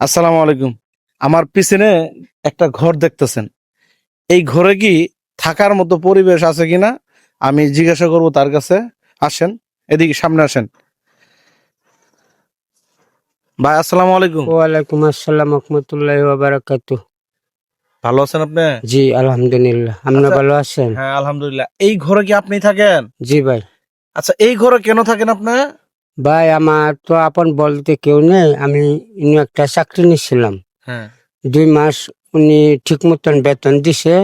আসসালামু আলাইকুম। আমার পিছনে একটা ঘর দেখতেছেন। এই ঘরে কি থাকার মতো পরিবেশ আছে কিনা আমি জিজ্ঞাসা করব তার কাছে। আসেন, এদিকে সামনে আসেন। ভাই আসসালামু আলাইকুম। ওয়ালাইকুম আসসালাম রহমতুল্লাহি ওয়া বারাকাতুহ। ভালো আছেন আপনি? জি আলহামদুলিল্লাহ, আপনি আচ্ছা, ভালো আছেন? হ্যাঁ আলহামদুলিল্লাহ। এই ঘরে কি আপনি থাকেন? জি ভাই। আচ্ছা, এই ঘরে কেন থাকেন আপনি? ভাই আমার তো আপন বলতে কেউ নেই, আমি ইনি একটা চাকরি নিছিলাম। হ্যাঁ। 2 মাস উনি ঠিক মতন বেতন দিছে,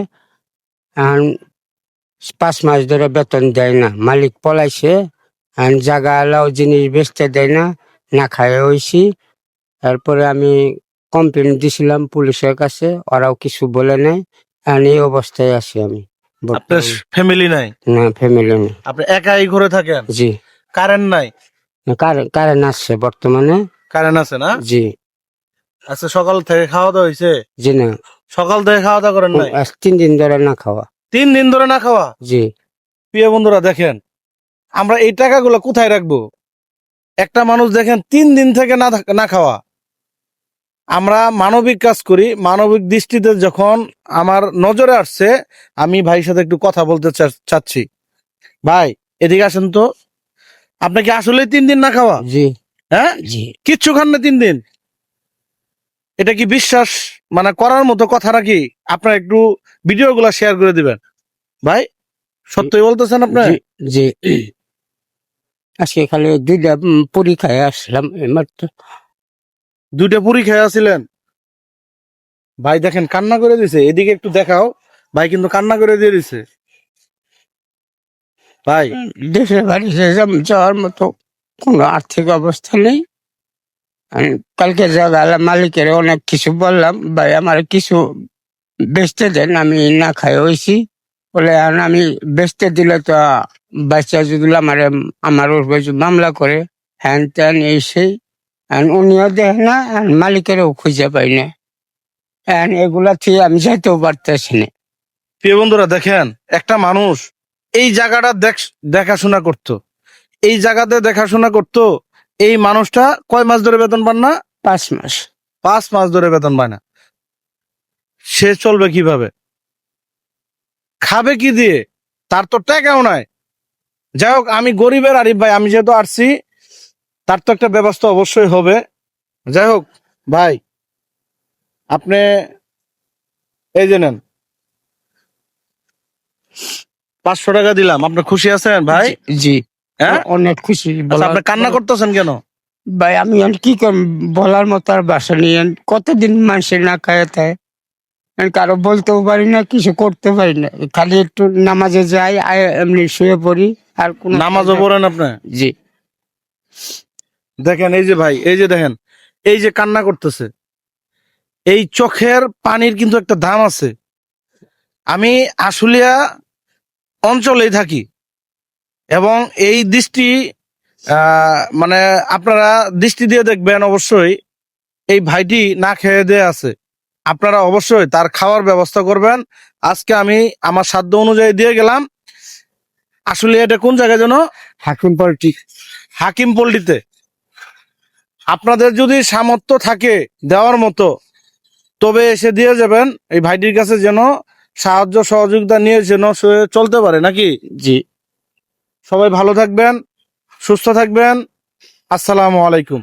আর 5 মাস ধরে বেতন দেয় না, মালিক পলাইছে। আর জাগা আলাও জিনিস বেচতে দেয় না, না খায় হইছি। তারপরে আমি কমপ্লেন দিছিলাম পুলিশের কাছে, ওরাও কিছু বলে নাই। আর এই অবস্থায় আছি আমি আপনার বর্তমানে। ফ্যামিলি নাই? না, ফ্যামিলি নেই। আপনি একা এই ঘরে থাকেন? জি। কারেন্ট নাই? কারেন্ট আসছে বর্তমানে। কারেন্ট আছে না? জি। আচ্ছা, সকাল থেকে খাওয়া দাওয়া হয়েছে? জি না। সকাল থেকে খাওয়া দাওয়া করেন নাই? আজ 3 দিন ধরে না খাওয়া। 3 দিন ধরে না খাওয়া? জি। প্রিয় বন্ধুরা দেখেন, আমরা এই টাকাগুলো কোথায় রাখবো? একটা মানুষ দেখেন 3 দিন থেকে না খাওয়া। আমরা মানবিক কাজ করি, মানবিক দৃষ্টিতে যখন আমার নজরে আসছে, আমি ভাইয়ের সাথে একটু কথা বলতে চাচ্ছি। ভাই এদিকে আসেন তো। আপনি কি আসলে 3 দিন না খাওয়া? জি। হ্যাঁ, জি। কিচ্ছু খান না 3 দিন? এটা কি বিশ্বাস মানে করার মতো কথা নাকি? আপনার একটু ভিডিও গুলা শেয়ার করে দিবেন ভাই। সত্যি বলতেছেন আপনি? জি। জি। আজকে খালি 2টা পরীক্ষায় আসলাম এইমাত্র। 2টা পুরি খেয়ে আসছিলেন? ভাই দেখেন কান্না করে দিছে, এদিকে একটু দেখাও। ভাই কিন্তু কান্না করে দিয়ে দিছে ভাই। দেশের বাড়িতে যাওয়ার মতো কোনো আর্থিক অবস্থা নেই। আমি কালকে জায়গা মালিকের অনেক কিছু বললাম, ভাই আমার কিছু বেচতে দেন, আমি না খাই হয়েছি বলে। আর আমি বেচতে দিলে তো বাচ্চা যদি আমার উপরে যদি মামলা করে, হ্যান ত্যান এই সেই। আর উনিও দেখ না, আর মালিকেরও খুঁজে পাই না। এগুলা থেকে আমি যাইতেও পারতেছি না। প্রিয় বন্ধুরা দেখেন, একটা মানুষ এই জায়গাটা দেখাশোনা করতো, এই জায়গাতে দেখাশোনা করতো। এই মানুষটা কয় মাস ধরে বেতন পান না? 5 মাস। 5 মাস ধরে বেতন পায় না। সে চলবে কিভাবে? খাবে কি দিয়ে? তার তো টাকাও নাই। যাই হোক, আমি গরিবের আরিফ ভাই, আমি যেহেতু আসছি, তার তো একটা ব্যবস্থা অবশ্যই হবে। যাই হোক ভাই, আপনি এই যে নেন, 500 টাকা দিলাম। আপনি খুশি আছেন ভাই? জি। হ্যাঁ, অনেক খুশি। আচ্ছা, আপনি কান্না করতেছেন কেন? ভাই আমি আর কি বলার মতো আর বাসা নেই। কতদিন মানুষের না খায় থাকে, আমি কারো বলতেও পারি না, কিছু করতে পারি না। খালি একটু নামাজে যাই, এমনি শুয়ে পড়ি। আর কোনো নামাজও পড়েন আপনি? জি। দেখেন এই যে ভাই, এই যে দেখেন, এই যে কান্না করতেছে। এই চোখের পানির কিন্তু একটা দাম আছে। আমি আশুলিয়া অঞ্চলেই থাকি, এবং এই দৃষ্টি মানে আপনারা দৃষ্টি দিয়ে দেখবেন অবশ্যই। এই ভাইটি না খেয়ে দিয়ে আছে, আপনারা অবশ্যই তার খাওয়ার ব্যবস্থা করবেন। আজকে আমি আমার সাধ্য অনুযায়ী দিয়ে গেলাম। আসলে এটা কোন জায়গায় যেন? হাকিম পল্টি। হাকিম পল্লীতে। আপনাদের যদি সামর্থ্য থাকে দেওয়ার মতো, তবে এসে দিয়ে যাবেন। এই ভাইটির কাছে যেন সাহায্য সহযোগিতা নিয়ে যেন সে চলতে পারে নাকি। জি। সবাই ভালো থাকবেন, সুস্থ থাকবেন। আসসালামু আলাইকুম।